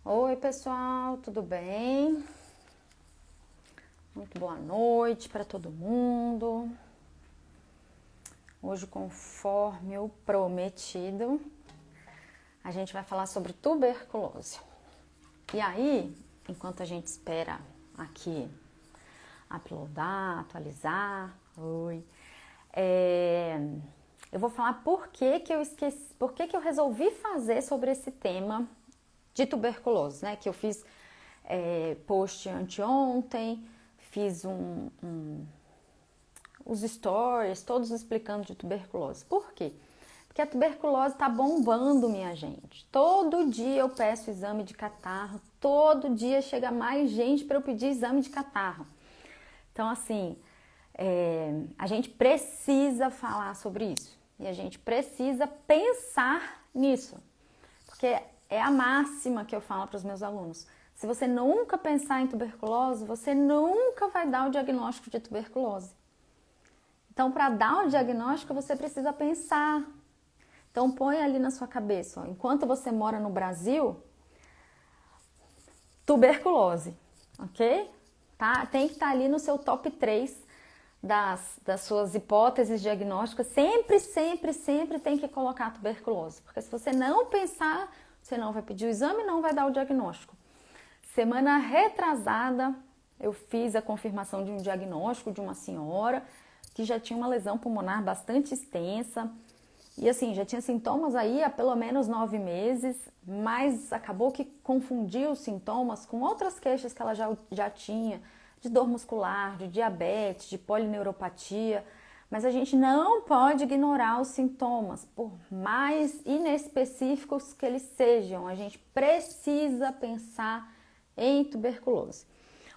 Oi, pessoal, tudo bem? Muito boa noite para todo mundo. Hoje, conforme o prometido, a gente vai falar sobre tuberculose. E aí, enquanto a gente espera aqui uploadar, atualizar, eu vou falar por que eu esqueci, por que eu resolvi fazer sobre esse tema de tuberculose, né? Que eu fiz post anteontem, fiz os stories, todos explicando de tuberculose. Por quê? Porque a tuberculose tá bombando, minha gente. Todo dia eu peço exame de catarro, todo dia chega mais gente para eu pedir exame de catarro. Então, assim, a gente precisa falar sobre isso e a gente precisa pensar nisso, porque é a máxima que eu falo para os meus alunos. Se você nunca pensar em tuberculose, você nunca vai dar o diagnóstico de tuberculose. Então, para dar o diagnóstico, você precisa pensar. Então, põe ali na sua cabeça, ó, enquanto você mora no Brasil, tuberculose, ok? Tá? Tem que estar ali no seu top 3 das suas hipóteses diagnósticas. Sempre tem que colocar tuberculose. Porque se você não pensar, você não vai pedir o exame e não vai dar o diagnóstico. Semana retrasada, eu fiz a confirmação de um diagnóstico de uma senhora que já tinha uma lesão pulmonar bastante extensa. E assim, já tinha sintomas aí há pelo menos 9 meses, mas acabou que confundiu os sintomas com outras queixas que ela já tinha, de dor muscular, de diabetes, de polineuropatia. Mas a gente não pode ignorar os sintomas, por mais inespecíficos que eles sejam. A gente precisa pensar em tuberculose.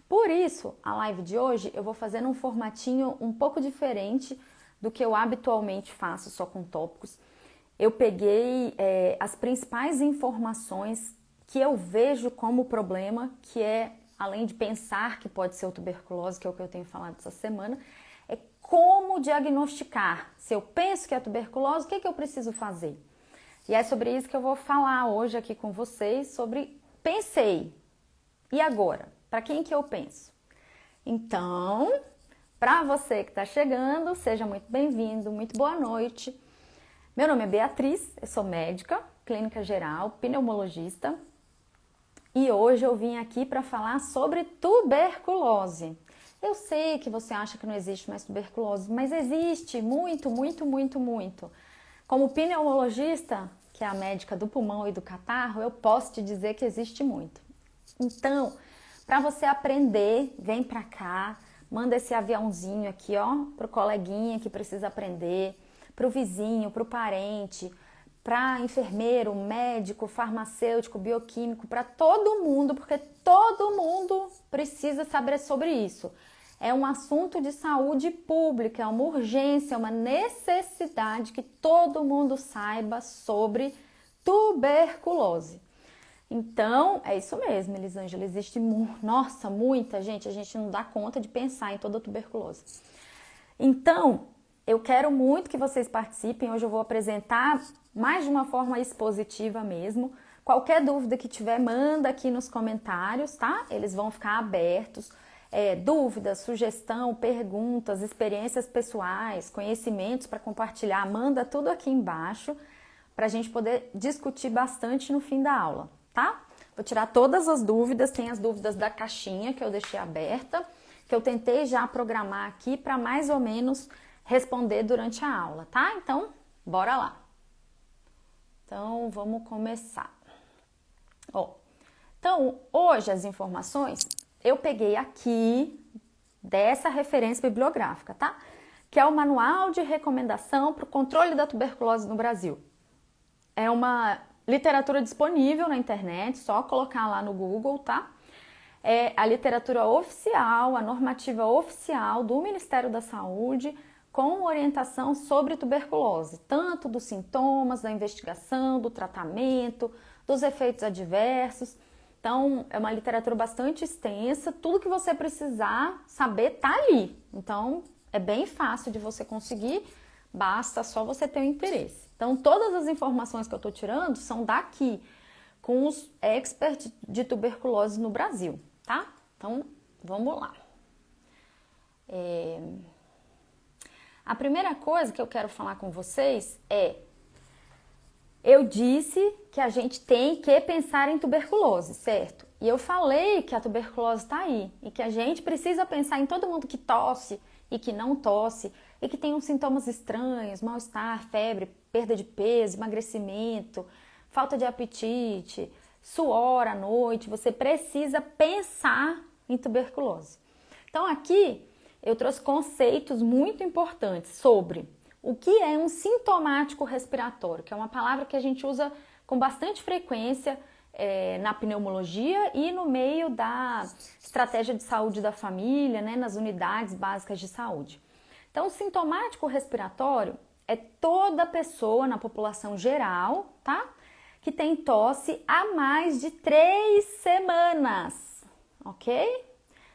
Por isso, a live de hoje eu vou fazer num formatinho um pouco diferente do que eu habitualmente faço só com tópicos. Eu peguei as principais informações que eu vejo como problema, que é, além de pensar que pode ser o tuberculose, que é o que eu tenho falado essa semana, é como diagnosticar. Se eu penso que é tuberculose, o que eu preciso fazer? E é sobre isso que eu vou falar hoje aqui com vocês, sobre pensei. E agora? Para quem que eu penso? Então, para você que está chegando, seja muito bem-vindo, muito boa noite. Meu nome é Beatriz, eu sou médica, clínica geral, pneumologista. E hoje eu vim aqui para falar sobre tuberculose. Eu sei que você acha que não existe mais tuberculose, mas existe muito. Como pneumologista, que é a médica do pulmão e do catarro, eu posso te dizer que existe muito. Então, para você aprender, vem para cá, manda esse aviãozinho aqui, ó, pro coleguinha que precisa aprender, pro vizinho, pro parente, para enfermeiro, médico, farmacêutico, bioquímico, para todo mundo, porque todo mundo precisa saber sobre isso. É um assunto de saúde pública, é uma urgência, é uma necessidade que todo mundo saiba sobre tuberculose. Então, é isso mesmo, Elisângela, existe, nossa, muita gente, a gente não dá conta de pensar em toda a tuberculose. Então, eu quero muito que vocês participem, hoje eu vou apresentar mais de uma forma expositiva mesmo. Qualquer dúvida que tiver, manda aqui nos comentários, tá? Eles vão ficar abertos. Dúvidas, sugestão, perguntas, experiências pessoais, conhecimentos para compartilhar, manda tudo aqui embaixo para a gente poder discutir bastante no fim da aula, tá? Vou tirar todas as dúvidas, tem as dúvidas da caixinha que eu deixei aberta, que eu tentei já programar aqui para mais ou menos responder durante a aula, tá? Então, bora lá. Então, vamos começar. Então, hoje as informações eu peguei aqui dessa referência bibliográfica, tá? Que é o Manual de Recomendação para o Controle da Tuberculose no Brasil. É uma literatura disponível na internet, só colocar lá no Google, tá? É a literatura oficial, a normativa oficial do Ministério da Saúde com orientação sobre tuberculose, tanto dos sintomas, da investigação, do tratamento, dos efeitos adversos. Então, é uma literatura bastante extensa, tudo que você precisar saber tá ali. Então, é bem fácil de você conseguir, basta só você ter o interesse. Então, todas as informações que eu tô tirando são daqui. com os experts de tuberculose no Brasil, tá? Então, vamos lá. A primeira coisa que eu quero falar com vocês eu disse que a gente tem que pensar em tuberculose, certo? E eu falei que a tuberculose está aí e que a gente precisa pensar em todo mundo que tosse e que não tosse e que tem uns sintomas estranhos, mal-estar, febre, perda de peso, emagrecimento, falta de apetite, suor à noite. Você precisa pensar em tuberculose. Então aqui eu trouxe conceitos muito importantes sobre o que é um sintomático respiratório, que é uma palavra que a gente usa com bastante frequência na pneumologia e no meio da estratégia de saúde da família, né, nas unidades básicas de saúde. Então, o sintomático respiratório é toda pessoa na população geral, tá? Que tem tosse há mais de 3 semanas, ok?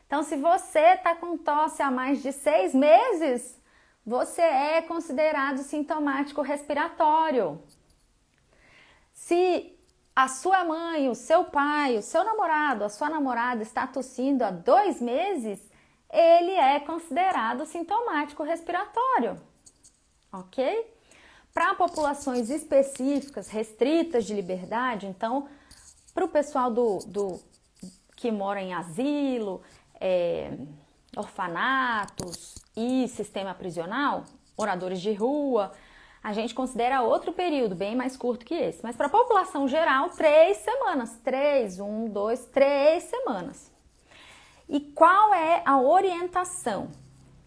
Então, se você tá com tosse há mais de 6 meses, você é considerado sintomático respiratório. Se a sua mãe, o seu pai, o seu namorado, a sua namorada está tossindo há 2 meses, ele é considerado sintomático respiratório, ok? Para populações específicas, restritas de liberdade, então, para o pessoal que mora em asilo, orfanatos e sistema prisional, moradores de rua, a gente considera outro período, bem mais curto que esse. Mas para a população geral, 3 semanas. 3 semanas. E qual é a orientação?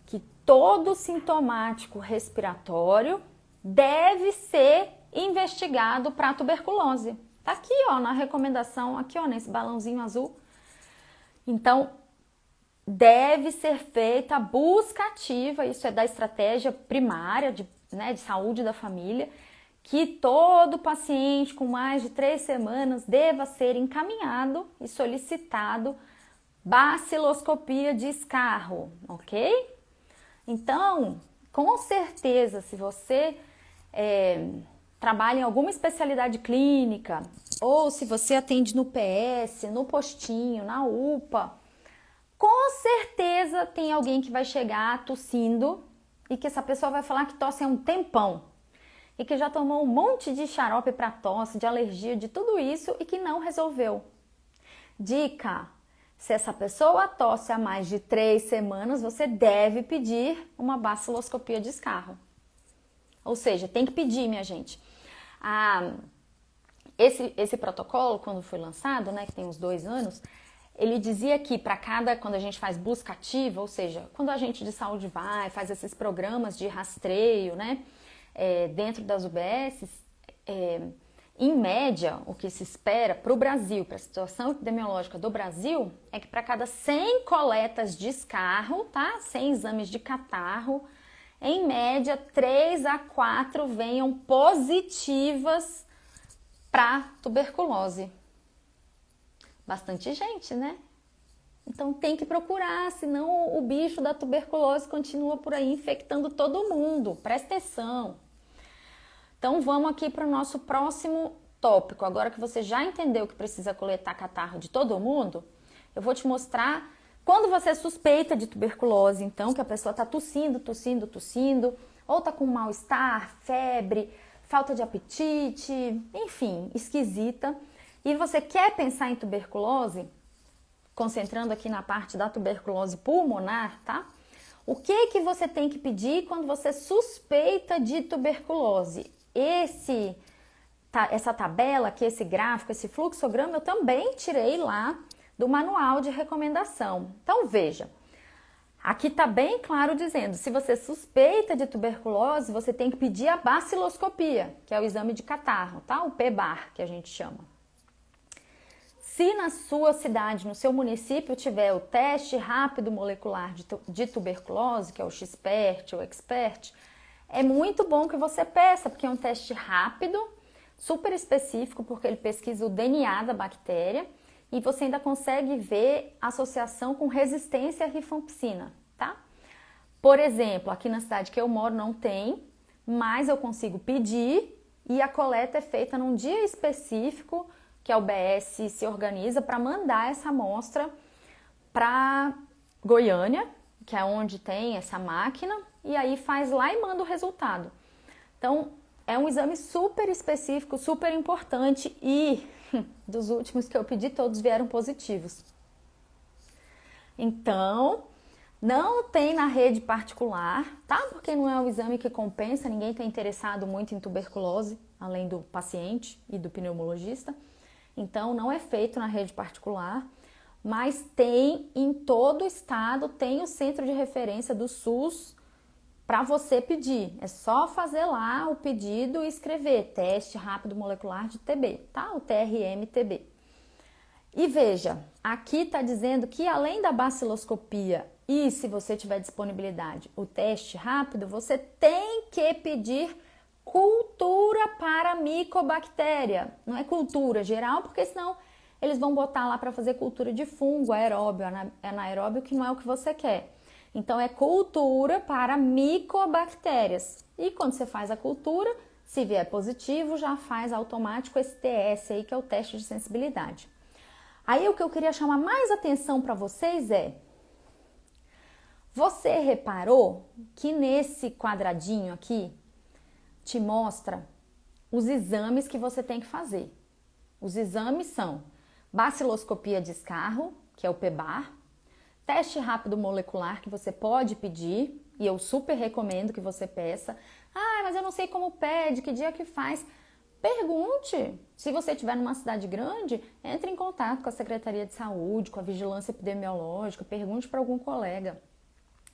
Que todo sintomático respiratório deve ser investigado para tuberculose. Tá aqui, ó, na recomendação, aqui, ó, nesse balãozinho azul. Então, deve ser feita a busca ativa, isso é da estratégia primária de saúde da família, que todo paciente com mais de 3 semanas deva ser encaminhado e solicitado baciloscopia de escarro, ok? Então, com certeza, se você trabalha em alguma especialidade clínica, ou se você atende no PS, no postinho, na UPA, com certeza tem alguém que vai chegar tossindo e que essa pessoa vai falar que tosse há um tempão e que já tomou um monte de xarope para tosse, de alergia, de tudo isso e que não resolveu. Dica: se essa pessoa tosse há mais de 3 semanas, você deve pedir uma baciloscopia de escarro. Ou seja, tem que pedir, minha gente. Esse protocolo, quando foi lançado, né, que tem uns 2 anos, ele dizia que quando a gente faz busca ativa, ou seja, quando a gente de saúde faz esses programas de rastreio, né, dentro das UBSs, em média, o que se espera para o Brasil, para a situação epidemiológica do Brasil, é que para cada 100 coletas de escarro, tá, 100 exames de catarro, em média, 3 a 4 venham positivas para tuberculose. Bastante gente, né? Então tem que procurar, senão o bicho da tuberculose continua por aí infectando todo mundo. Presta atenção. Então vamos aqui para o nosso próximo tópico. Agora que você já entendeu que precisa coletar catarro de todo mundo, eu vou te mostrar quando você suspeita de tuberculose, então, que a pessoa está tossindo, ou está com mal-estar, febre, falta de apetite, enfim, esquisita. E você quer pensar em tuberculose, concentrando aqui na parte da tuberculose pulmonar, tá? O que você tem que pedir quando você suspeita de tuberculose? Essa tabela aqui, esse gráfico, esse fluxograma, eu também tirei lá do manual de recomendação. Então, veja, aqui tá bem claro dizendo, se você suspeita de tuberculose, você tem que pedir a baciloscopia, que é o exame de catarro, tá? O PBAR, que a gente chama. Se na sua cidade, no seu município, tiver o teste rápido molecular de tuberculose, que é o XPERT ou EXPERT, é muito bom que você peça, porque é um teste rápido, super específico, porque ele pesquisa o DNA da bactéria e você ainda consegue ver associação com resistência à rifampicina, tá? Por exemplo, aqui na cidade que eu moro não tem, mas eu consigo pedir e a coleta é feita num dia específico que a UBS se organiza para mandar essa amostra para Goiânia, que é onde tem essa máquina, e aí faz lá e manda o resultado. Então, é um exame super específico, super importante e dos últimos que eu pedi, todos vieram positivos. Então, não tem na rede particular, tá? Porque não é um exame que compensa, ninguém está interessado muito em tuberculose, além do paciente e do pneumologista. Então, não é feito na rede particular, mas tem em todo o estado, tem o centro de referência do SUS para você pedir. É só fazer lá o pedido e escrever teste rápido molecular de TB, tá? O TRM-TB. E veja, aqui está dizendo que além da baciloscopia e, se você tiver disponibilidade, o teste rápido, você tem que pedir cultura para micobactéria. Não é cultura geral, porque senão eles vão botar lá para fazer cultura de fungo, aeróbio, anaeróbio, que não é o que você quer. Então, é cultura para micobactérias. E quando você faz a cultura, se vier positivo, já faz automático esse TS aí, que é o teste de sensibilidade. Aí, o que eu queria chamar mais atenção para vocês é: você reparou que nesse quadradinho aqui te mostra os exames que você tem que fazer? Os exames são baciloscopia de escarro, que é o PBAR, teste rápido molecular que você pode pedir, e eu super recomendo que você peça. Ah, mas eu não sei como pede, que dia que faz. Pergunte. Se você estiver numa cidade grande, entre em contato com a Secretaria de Saúde, com a Vigilância Epidemiológica, pergunte para algum colega.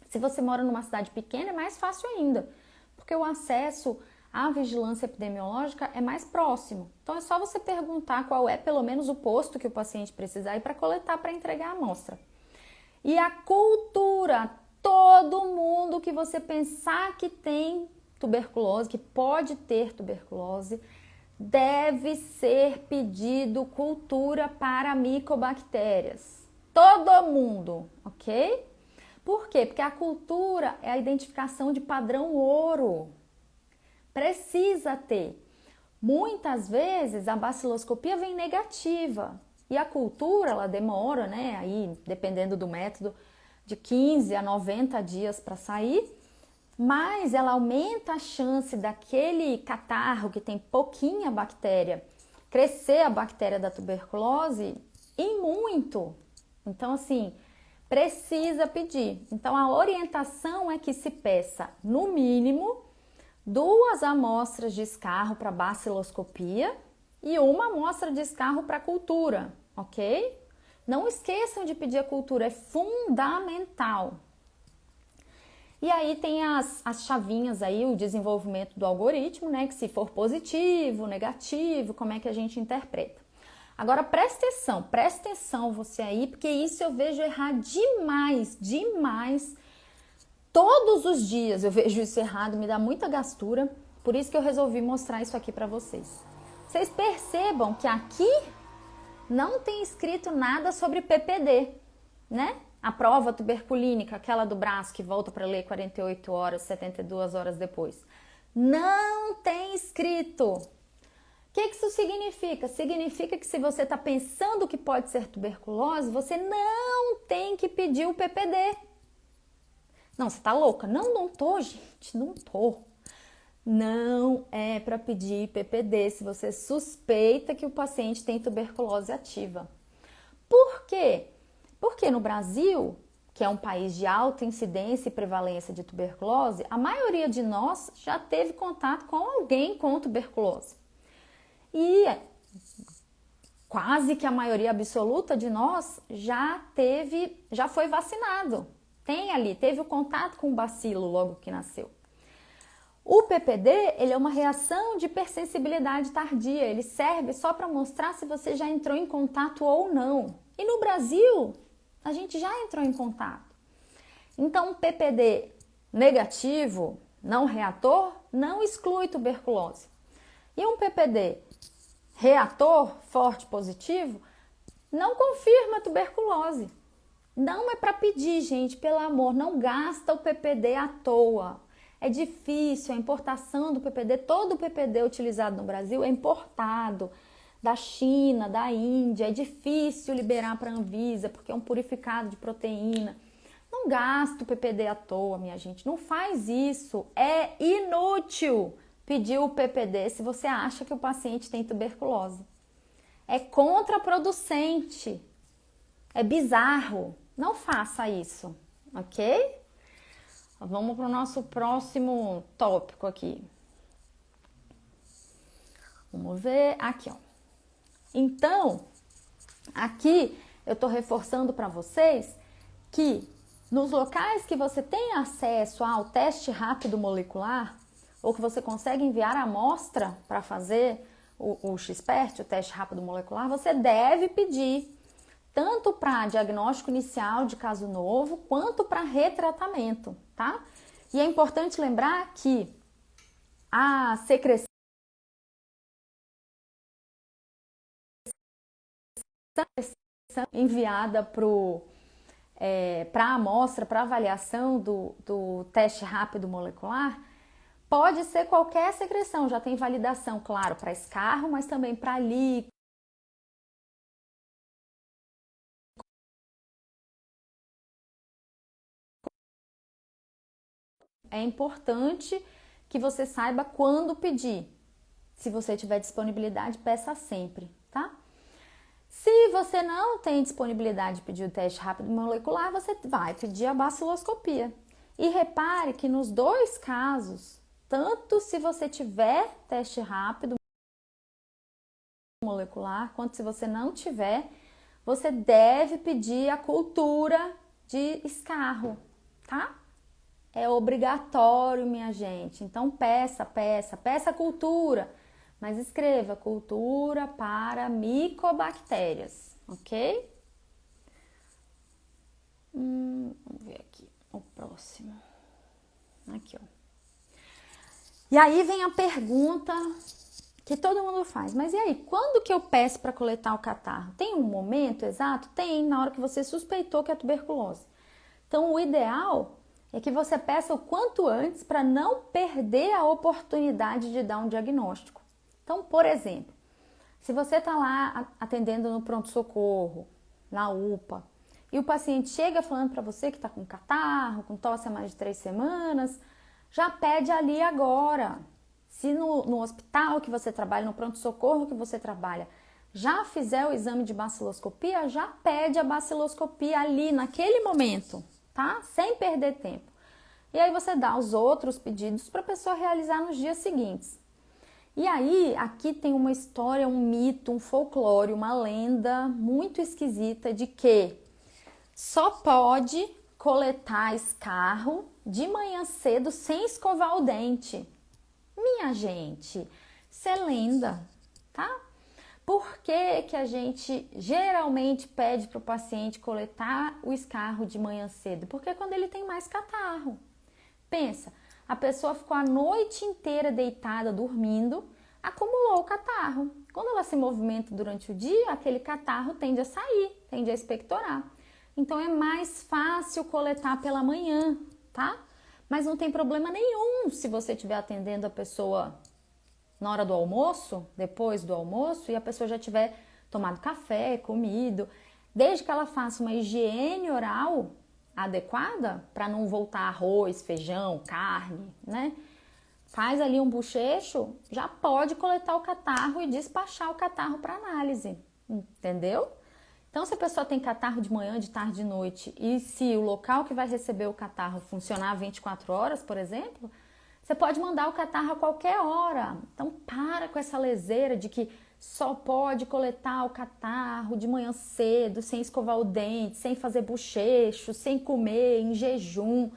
Se você mora numa cidade pequena, é mais fácil ainda, porque o acesso à vigilância epidemiológica é mais próximo. Então é só você perguntar qual é pelo menos o posto que o paciente precisar ir para coletar, para entregar a amostra. E a cultura, todo mundo que você pensar que tem tuberculose, que pode ter tuberculose, deve ser pedido cultura para micobactérias. Todo mundo, ok? Por quê? Porque a cultura é a identificação de padrão ouro. Precisa ter. Muitas vezes a baciloscopia vem negativa e a cultura ela demora, né? Aí, dependendo do método, de 15 a 90 dias para sair, mas ela aumenta a chance daquele catarro que tem pouquinha bactéria crescer a bactéria da tuberculose e muito. Então, assim, precisa pedir. Então, a orientação é que se peça, no mínimo, 2 amostras de escarro para baciloscopia e 1 amostra de escarro para cultura, ok? Não esqueçam de pedir a cultura, é fundamental. E aí tem as chavinhas aí, o desenvolvimento do algoritmo, né? Que se for positivo, negativo, como é que a gente interpreta. Agora presta atenção você aí, porque isso eu vejo errar demais. Todos os dias eu vejo isso errado, me dá muita gastura, por isso que eu resolvi mostrar isso aqui para vocês. Vocês percebam que aqui não tem escrito nada sobre PPD, né? A prova tuberculínica, aquela do braço que volta para ler 48 horas, 72 horas depois. Não tem escrito. O que isso significa? Significa que se você está pensando que pode ser tuberculose, você não tem que pedir o PPD. Não, você tá louca? Não tô, gente, não tô. Não é para pedir PPD se você suspeita que o paciente tem tuberculose ativa. Por quê? Porque no Brasil, que é um país de alta incidência e prevalência de tuberculose, a maioria de nós já teve contato com alguém com tuberculose. E quase que a maioria absoluta de nós já foi vacinado. Teve o contato com o bacilo logo que nasceu. O PPD, ele é uma reação de hipersensibilidade tardia, ele serve só para mostrar se você já entrou em contato ou não. E no Brasil, a gente já entrou em contato. Então, um PPD negativo, não reator, não exclui tuberculose. E um PPD reator, forte positivo, não confirma tuberculose. Não é para pedir, gente, pelo amor, não gasta o PPD à toa. É difícil, a importação do PPD, todo o PPD utilizado no Brasil é importado. da China, da Índia, é difícil liberar para a Anvisa porque é um purificado de proteína. Não gasta o PPD à toa, minha gente, não faz isso, é inútil pedir o PPD se você acha que o paciente tem tuberculose. É contraproducente, é bizarro, não faça isso, ok? Vamos para o nosso próximo tópico aqui. Vamos ver aqui, ó. Então, aqui eu tô reforçando para vocês que nos locais que você tem acesso ao teste rápido molecular, ou que você consegue enviar a amostra para fazer o XPERT, o teste rápido molecular, você deve pedir tanto para diagnóstico inicial de caso novo, quanto para retratamento, tá? E é importante lembrar que a secreção enviada para a amostra, para avaliação do teste rápido molecular, pode ser qualquer secreção, já tem validação, claro, para escarro, mas também para líquido. É importante que você saiba quando pedir. Se você tiver disponibilidade, peça sempre, tá? Se você não tem disponibilidade de pedir o teste rápido molecular, você vai pedir a baciloscopia. E repare que nos dois casos, tanto se você tiver teste rápido molecular, quanto se você não tiver, você deve pedir a cultura de escarro, tá? É obrigatório, minha gente. Então peça a cultura. Mas escreva cultura para micobactérias, ok? Vamos ver aqui o próximo. Aqui, ó. E aí vem a pergunta que todo mundo faz. Mas e aí, quando que eu peço para coletar o catarro? Tem um momento exato? Tem, na hora que você suspeitou que é tuberculose. Então, o ideal é que você peça o quanto antes para não perder a oportunidade de dar um diagnóstico. Então, por exemplo, se você está lá atendendo no pronto-socorro, na UPA, e o paciente chega falando para você que está com catarro, com tosse há mais de 3 semanas, já pede ali agora. Se no hospital que você trabalha, no pronto-socorro que você trabalha, já fizer o exame de baciloscopia, já pede a baciloscopia ali, naquele momento, tá? Sem perder tempo. E aí você dá os outros pedidos para a pessoa realizar nos dias seguintes. E aí, aqui tem uma história, um mito, um folclore, uma lenda muito esquisita de que só pode coletar escarro de manhã cedo sem escovar o dente. Minha gente, isso é lenda, tá? Por que que a gente geralmente pede para o paciente coletar o escarro de manhã cedo? Porque é quando ele tem mais catarro. Pensa, a pessoa ficou a noite inteira deitada, dormindo, acumulou o catarro. Quando ela se movimenta durante o dia, aquele catarro tende a sair, tende a expectorar. Então é mais fácil coletar pela manhã, tá? Mas não tem problema nenhum se você estiver atendendo a pessoa na hora do almoço, depois do almoço, e a pessoa já tiver tomado café, comido, desde que ela faça uma higiene oral adequada, para não voltar arroz, feijão, carne, né? Faz ali um bochecho, já pode coletar o catarro e despachar o catarro para análise, entendeu? Então, se a pessoa tem catarro de manhã, de tarde, de noite, e se o local que vai receber o catarro funcionar 24 horas, por exemplo, você pode mandar o catarro a qualquer hora. Então, para com essa leseira de que só pode coletar o catarro de manhã cedo, sem escovar o dente, sem fazer bochecho, sem comer, em jejum.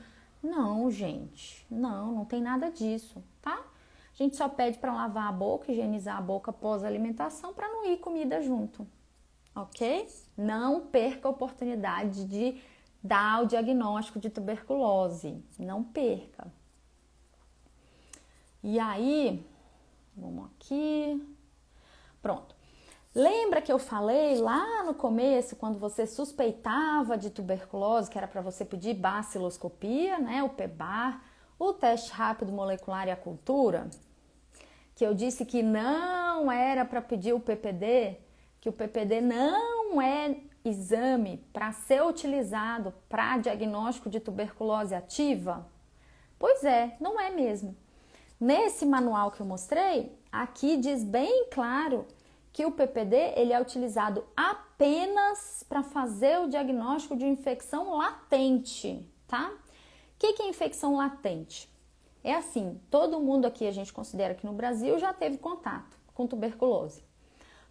Não, gente, não tem nada disso, tá? A gente só pede para lavar a boca, higienizar a boca após a alimentação para não ir comida junto, ok? Não perca a oportunidade de dar o diagnóstico de tuberculose, não perca. E aí, vamos aqui, pronto. Lembra que eu falei lá no começo, quando você suspeitava de tuberculose, que era para você pedir baciloscopia, né, o PEBAR, o teste rápido molecular e a cultura? Que eu disse que não não era para pedir o PPD, que o PPD não é exame para ser utilizado para diagnóstico de tuberculose ativa? Pois é, não é mesmo. Nesse manual que eu mostrei, aqui diz bem claro que o PPD ele é utilizado apenas para fazer o diagnóstico de infecção latente, tá? O que é infecção latente? É assim, todo mundo aqui, a gente considera que no Brasil já teve contato com tuberculose,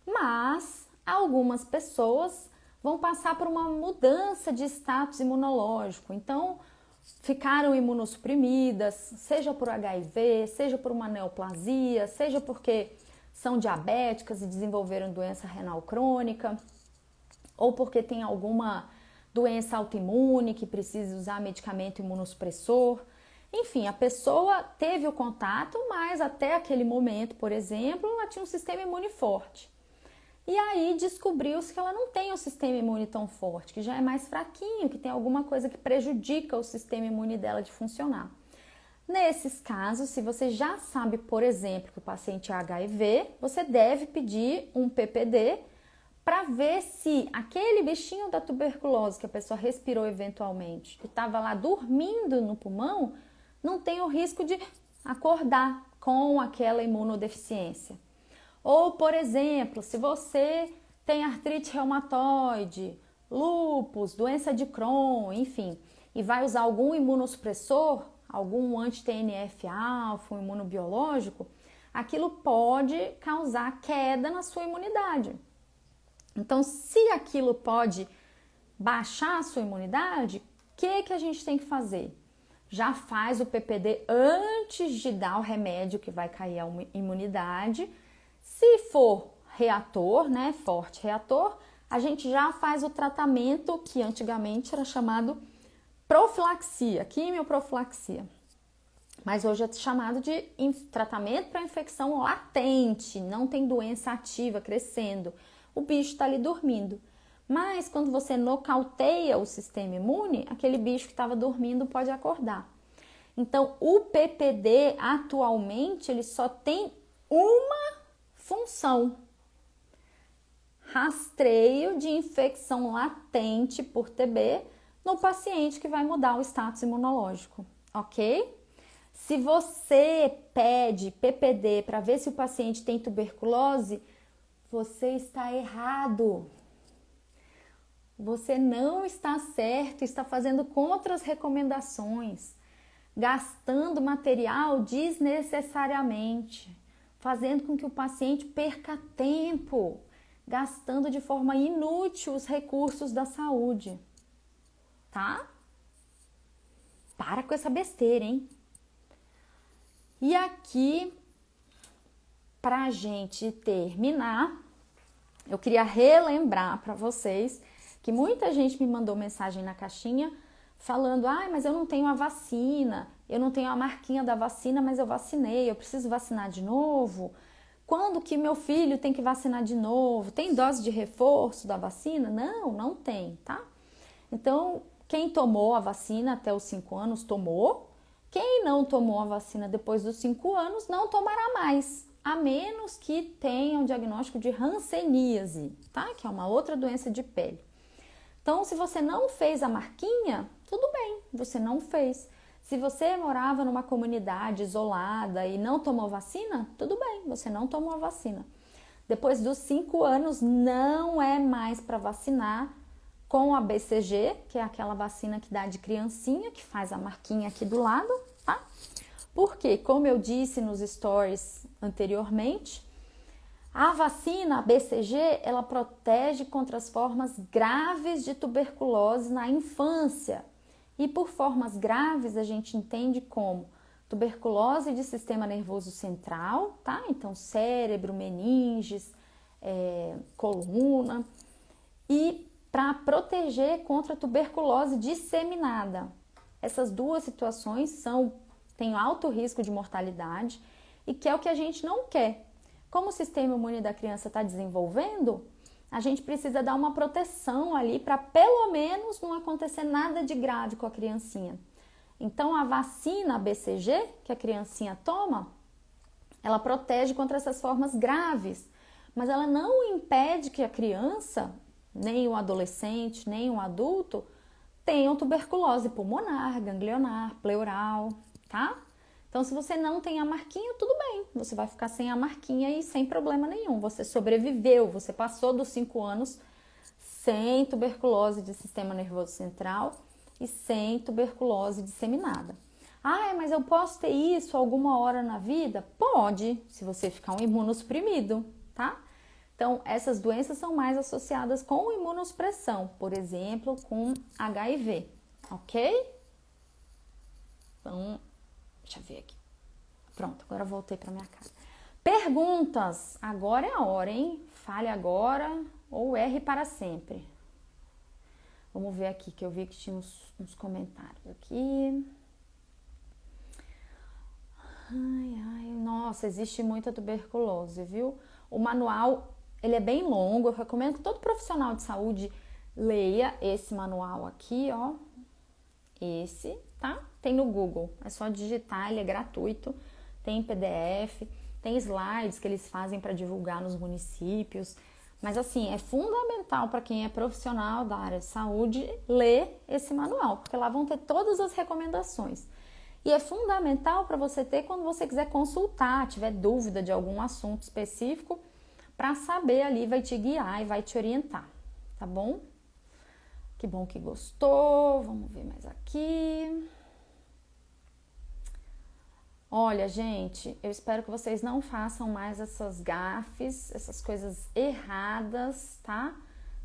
mas algumas pessoas vão passar por uma mudança de status imunológico, então ficaram imunossuprimidas, seja por HIV, seja por uma neoplasia, seja porque são diabéticas e desenvolveram doença renal crônica, ou porque tem alguma doença autoimune que precisa usar medicamento imunossupressor. Enfim, a pessoa teve o contato, mas até aquele momento, por exemplo, ela tinha um sistema imune forte. E aí descobriu-se que ela não tem um sistema imune tão forte, que já é mais fraquinho, que tem alguma coisa que prejudica o sistema imune dela de funcionar. Nesses casos, se você já sabe, por exemplo, que o paciente é HIV, você deve pedir um PPD para ver se aquele bichinho da tuberculose que a pessoa respirou eventualmente, que estava lá dormindo no pulmão, não tem o risco de acordar com aquela imunodeficiência. Ou, por exemplo, se você tem artrite reumatoide, lúpus, doença de Crohn, enfim, e vai usar algum imunossupressor, algum anti-TNF-alfa, um imunobiológico, aquilo pode causar queda na sua imunidade. Então, se aquilo pode baixar a sua imunidade, o que a gente tem que fazer? Já faz o PPD antes de dar o remédio que vai cair a imunidade. Se for reator, né, forte reator, a gente já faz o tratamento que antigamente era chamado profilaxia, quimioprofilaxia. Mas hoje é chamado de tratamento para infecção latente, não tem doença ativa crescendo. O bicho está ali dormindo. Mas quando você nocauteia o sistema imune, aquele bicho que estava dormindo pode acordar. Então, o PPD atualmente ele só tem uma função: rastreio de infecção latente por TB no paciente que vai mudar o status imunológico, ok? Se você pede PPD para ver se o paciente tem tuberculose, você está errado. Você não está certo, está fazendo contra as recomendações, gastando material desnecessariamente, fazendo com que o paciente perca tempo, gastando de forma inútil os recursos da saúde, tá? Para com essa besteira, hein? E aqui, pra gente terminar, eu queria relembrar para vocês que muita gente me mandou mensagem na caixinha falando: mas eu não tenho a vacina, eu não tenho a marquinha da vacina, mas eu vacinei, eu preciso vacinar de novo. Quando que meu filho tem que vacinar de novo? Tem dose de reforço da vacina? Não, não tem, tá? Então, quem tomou a vacina até os 5 anos tomou. Quem não tomou a vacina depois dos 5 anos não tomará mais, a menos que tenha um diagnóstico de hanseníase, tá? Que é uma outra doença de pele. Então, se você não fez a marquinha, tudo bem, você não fez. Se você morava numa comunidade isolada e não tomou vacina, tudo bem, você não tomou a vacina. Depois dos 5 anos, não é mais para vacinar com a BCG, que é aquela vacina que dá de criancinha, que faz a marquinha aqui do lado, tá? Porque, como eu disse nos stories anteriormente, a vacina, a BCG, ela protege contra as formas graves de tuberculose na infância. E por formas graves a gente entende como tuberculose de sistema nervoso central, tá? Então cérebro, meninges, coluna. E para proteger contra a tuberculose disseminada. Essas duas situações têm alto risco de mortalidade e que é o que a gente não quer. Como o sistema imune da criança está desenvolvendo, a gente precisa dar uma proteção ali para pelo menos não acontecer nada de grave com a criancinha. Então a vacina BCG que a criancinha toma, ela protege contra essas formas graves, mas ela não impede que a criança, nem o adolescente, nem o adulto, tenham tuberculose pulmonar, ganglionar, pleural, tá? Então, se você não tem a marquinha, tudo bem, você vai ficar sem a marquinha e sem problema nenhum. Você sobreviveu, você passou dos 5 anos sem tuberculose de sistema nervoso central e sem tuberculose disseminada. Ah, mas eu posso ter isso alguma hora na vida? Pode, se você ficar um imunossuprimido, tá? Então, essas doenças são mais associadas com imunossupressão, por exemplo, com HIV, ok? Então, deixa eu ver aqui. Pronto, agora eu voltei para minha casa. Perguntas. Agora é a hora, hein? Fale agora ou erre para sempre. Vamos ver aqui, que eu vi que tinha uns comentários aqui. Nossa, existe muita tuberculose, viu? O manual, ele é bem longo, eu recomendo que todo profissional de saúde leia esse manual aqui, ó. Esse, tá? Tem no Google, é só digitar, ele é gratuito, tem em PDF, tem slides que eles fazem para divulgar nos municípios. Mas assim, é fundamental para quem é profissional da área de saúde ler esse manual, porque lá vão ter todas as recomendações. E é fundamental para você ter quando você quiser consultar, tiver dúvida de algum assunto específico, para saber ali, vai te guiar e vai te orientar, tá bom? Que bom que gostou, vamos ver mais aqui. Olha, gente, eu espero que vocês não façam mais essas gafes, essas coisas erradas, tá?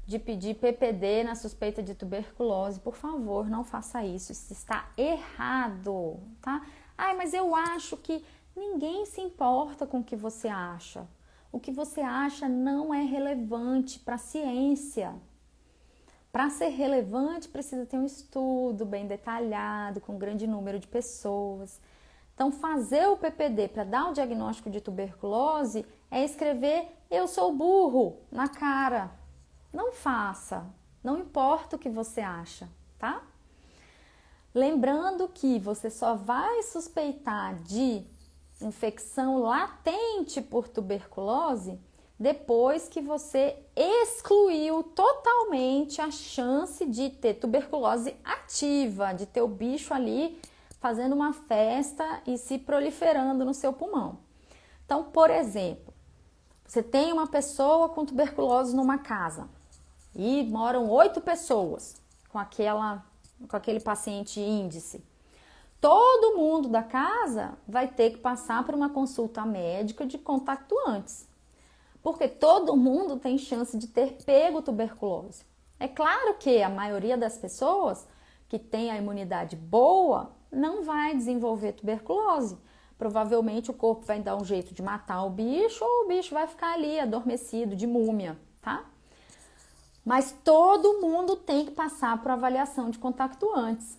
De pedir PPD na suspeita de tuberculose. Por favor, não faça isso. Isso está errado, tá? Ai, mas eu acho que ninguém se importa com o que você acha. O que você acha não é relevante para a ciência. Para ser relevante, precisa ter um estudo bem detalhado, com um grande número de pessoas. Então, fazer o PPD para dar o diagnóstico de tuberculose é escrever "eu sou burro" na cara. Não faça, não importa o que você acha, tá? Lembrando que você só vai suspeitar de infecção latente por tuberculose depois que você excluiu totalmente a chance de ter tuberculose ativa, de ter o bicho ali fazendo uma festa e se proliferando no seu pulmão. Então, por exemplo, você tem uma pessoa com tuberculose numa casa e moram 8 pessoas com aquele paciente índice. Todo mundo da casa vai ter que passar por uma consulta médica de contactuantes, porque todo mundo tem chance de ter pego tuberculose. É claro que a maioria das pessoas que tem a imunidade boa não vai desenvolver tuberculose. Provavelmente o corpo vai dar um jeito de matar o bicho ou o bicho vai ficar ali adormecido, de múmia, tá? Mas todo mundo tem que passar por avaliação de contactuantes.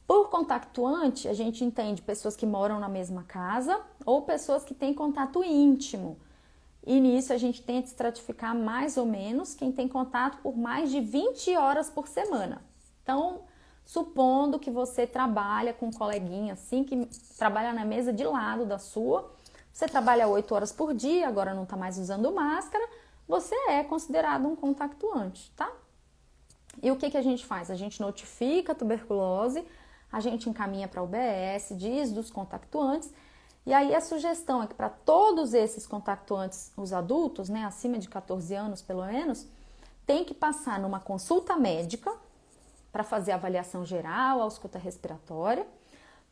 Por contactuante, a gente entende pessoas que moram na mesma casa ou pessoas que têm contato íntimo. E nisso a gente tenta estratificar mais ou menos quem tem contato por mais de 20 horas por semana. Então, supondo que você trabalha com um coleguinha assim, que trabalha na mesa de lado da sua, você trabalha 8 horas por dia, agora não está mais usando máscara, você é considerado um contactuante, tá? E o que a gente faz? A gente notifica a tuberculose, a gente encaminha para a UBS, diz dos contactuantes, e aí a sugestão é que para todos esses contactuantes, os adultos, né, acima de 14 anos pelo menos, tem que passar numa consulta médica para fazer avaliação geral, ausculta respiratória.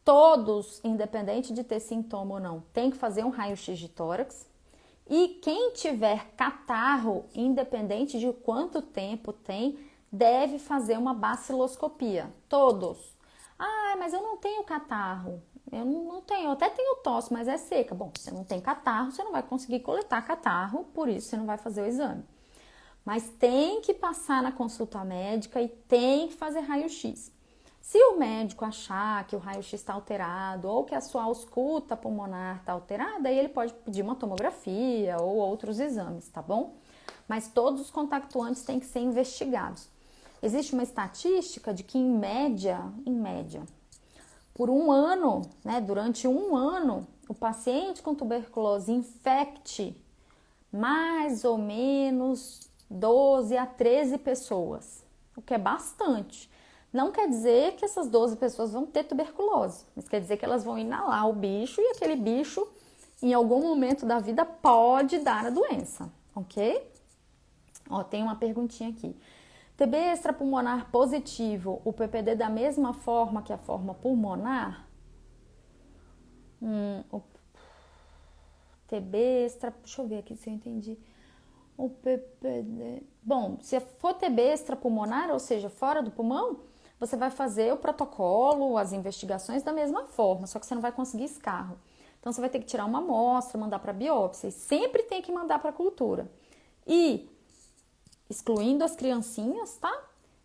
Todos, independente de ter sintoma ou não, tem que fazer um raio-x de tórax. E quem tiver catarro, independente de quanto tempo tem, deve fazer uma baciloscopia. Todos. Ah, mas eu não tenho catarro. Eu não tenho, eu até tenho tosse, mas é seca. Bom, você não tem catarro, você não vai conseguir coletar catarro, por isso você não vai fazer o exame. Mas tem que passar na consulta médica e tem que fazer raio-x. Se o médico achar que o raio-x está alterado ou que a sua ausculta pulmonar está alterada, aí ele pode pedir uma tomografia ou outros exames, tá bom? Mas todos os contactuantes têm que ser investigados. Existe uma estatística de que em média, por um ano, né, durante um ano, o paciente com tuberculose infecte mais ou menos 12 a 13 pessoas, o que é bastante. Não quer dizer que essas 12 pessoas vão ter tuberculose, mas quer dizer que elas vão inalar o bicho e aquele bicho, em algum momento da vida, pode dar a doença, ok? Ó, tem uma perguntinha aqui. TB extrapulmonar positivo, o PPD da mesma forma que a forma pulmonar? O TB extra... Deixa eu ver aqui se eu entendi. O PPD... Bom, se for TB extrapulmonar, ou seja, fora do pulmão, você vai fazer o protocolo, as investigações da mesma forma, só que você não vai conseguir escarro. Então, você vai ter que tirar uma amostra, mandar para biópsia, e sempre tem que mandar para cultura. E, excluindo as criancinhas, tá?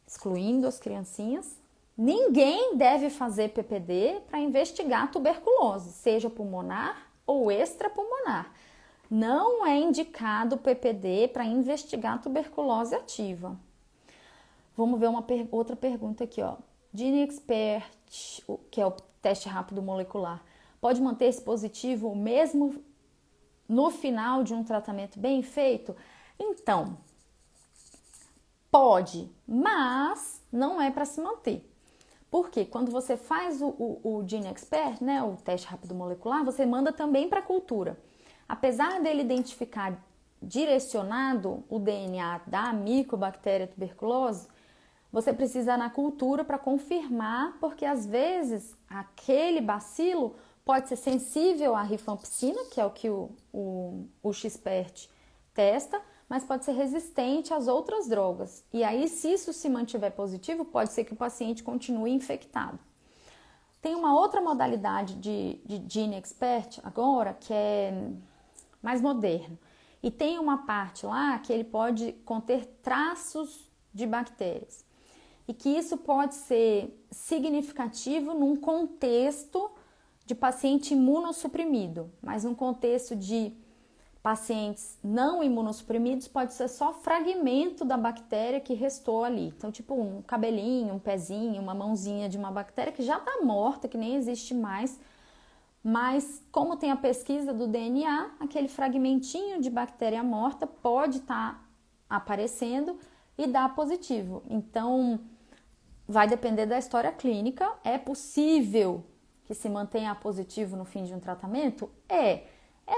Excluindo as criancinhas, ninguém deve fazer PPD para investigar tuberculose, seja pulmonar ou extrapulmonar. Não é indicado PPD para investigar tuberculose ativa. Vamos ver outra pergunta aqui, ó. GeneXpert, que é o teste rápido molecular, pode manter-se positivo mesmo no final de um tratamento bem feito? Então, pode, mas não é para se manter. Porque quando você faz o GeneXpert, né, o teste rápido molecular, você manda também para a cultura. Apesar dele identificar direcionado o DNA da micobactéria tuberculose, você precisa na cultura para confirmar, porque às vezes aquele bacilo pode ser sensível à rifampicina, que é o que o XPERT testa, mas pode ser resistente às outras drogas. E aí, se isso se mantiver positivo, pode ser que o paciente continue infectado. Tem uma outra modalidade de GeneXpert agora, que é mais moderno. E tem uma parte lá que ele pode conter traços de bactérias. E que isso pode ser significativo num contexto de paciente imunossuprimido, mas num contexto de pacientes não imunossuprimidos pode ser só fragmento da bactéria que restou ali. Então, tipo um cabelinho, um pezinho, uma mãozinha de uma bactéria que já está morta, que nem existe mais, mas como tem a pesquisa do DNA, aquele fragmentinho de bactéria morta pode estar aparecendo e dar positivo. Então, vai depender da história clínica. É possível que se mantenha positivo no fim de um tratamento? É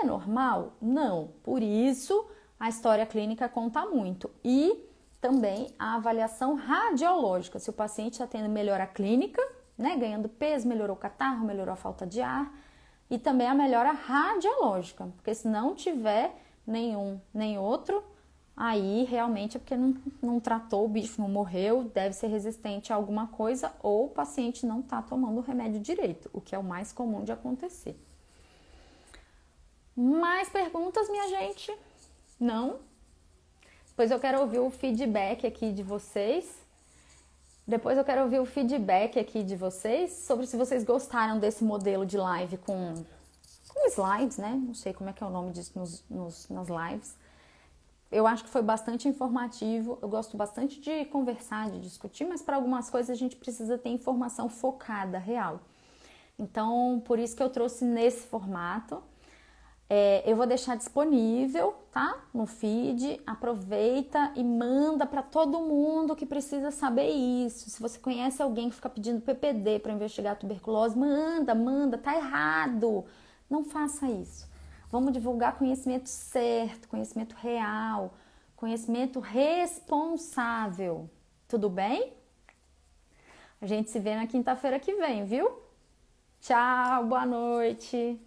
normal? Não. Por isso, a história clínica conta muito. E também a avaliação radiológica. Se o paciente está tendo melhora clínica, né, ganhando peso, melhorou o catarro, melhorou a falta de ar. E também a melhora radiológica. Porque se não tiver nenhum nem outro, aí realmente é porque não tratou, o bicho não morreu, deve ser resistente a alguma coisa ou o paciente não está tomando o remédio direito, o que é o mais comum de acontecer. Mais perguntas, minha gente? Não? Depois eu quero ouvir o feedback aqui de vocês. Sobre se vocês gostaram desse modelo de live com slides, né? Não sei como é que é o nome disso nas lives. Eu acho que foi bastante informativo. Eu gosto bastante de conversar, de discutir, mas para algumas coisas a gente precisa ter informação focada, real. Então, por isso que eu trouxe nesse formato. Eu vou deixar disponível, tá? No feed. Aproveita e manda para todo mundo que precisa saber isso. Se você conhece alguém que fica pedindo PPD para investigar tuberculose, manda, tá errado. Não faça isso. Vamos divulgar conhecimento certo, conhecimento real, conhecimento responsável. Tudo bem? A gente se vê na quinta-feira que vem, viu? Tchau, boa noite!